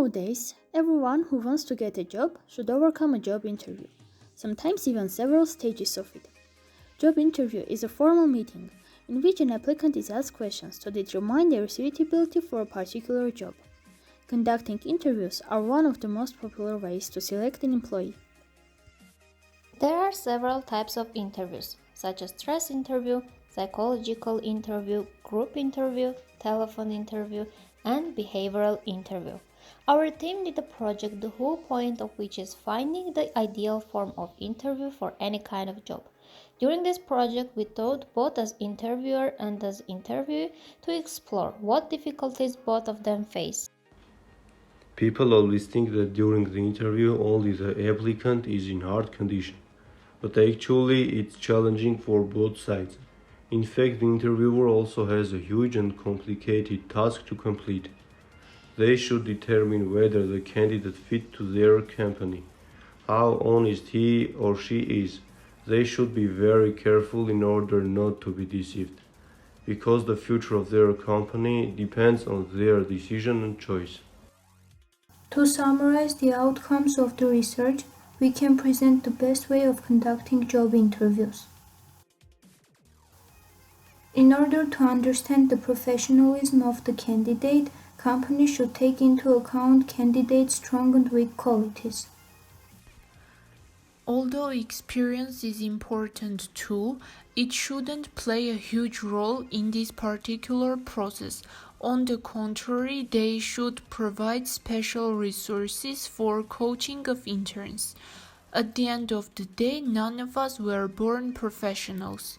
Nowadays, everyone who wants to get a job should overcome a job interview, sometimes even several stages of it. Job interview is a formal meeting in which an applicant is asked questions to determine their suitability for a particular job. Conducting interviews are one of the most popular ways to select an employee. There are several types of interviews, such as stress interview, psychological interview, group interview, telephone interview, and behavioral interview. Our team did a project the whole point of which is finding the ideal form of interview for any kind of job. During this project, we thought both as interviewer and as interviewee to explore what difficulties both of them face. People always think that during the interview only the applicant is in hard condition, but actually it's challenging for both sides. In fact, the interviewer also has a huge and complicated task to complete. They should determine whether the candidate fits to their company, how honest he or she is. They should be very careful in order not to be deceived, because the future of their company depends on their decision and choice. To summarize the outcomes of the research, we can present the best way of conducting job interviews. In order to understand the professionalism of the candidate, companies should take into account candidates' strong and weak qualities. Although experience is important too, it shouldn't play a huge role in this particular process. On the contrary, they should provide special resources for coaching of interns. At the end of the day, none of us were born professionals.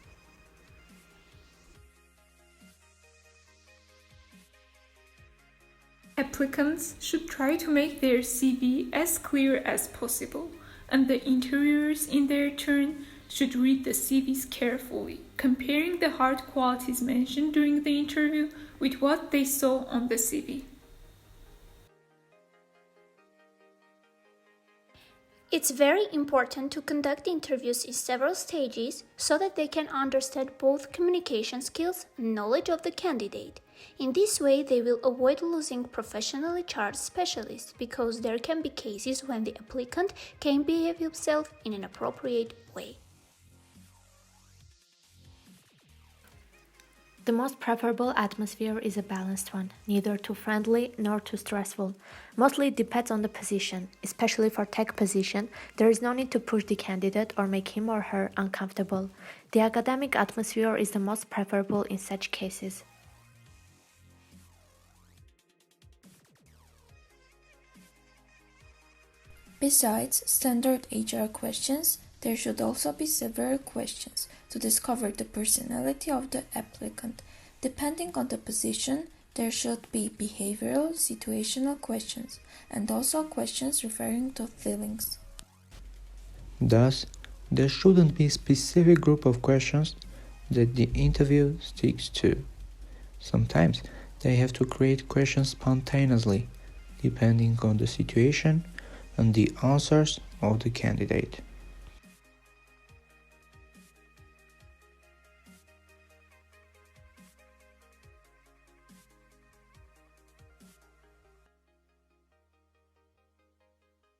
Applicants should try to make their CV as clear as possible, and the interviewers in their turn should read the CVs carefully, comparing the hard qualities mentioned during the interview with what they saw on the CV. It's very important to conduct interviews in several stages so that they can understand both communication skills and knowledge of the candidate. In this way, they will avoid losing professionally charged specialists because there can be cases when the applicant can behave himself in an appropriate way. The most preferable atmosphere is a balanced one, neither too friendly nor too stressful. Mostly it depends on the position. Especially for tech position, there is no need to push the candidate or make him or her uncomfortable. The academic atmosphere is the most preferable in such cases. Besides standard HR questions, there should also be several questions to discover the personality of the applicant. Depending on the position, there should be behavioral, situational questions, and also questions referring to feelings. Thus, there shouldn't be a specific group of questions that the interview sticks to. Sometimes they have to create questions spontaneously, depending on the situation and the answers of the candidate.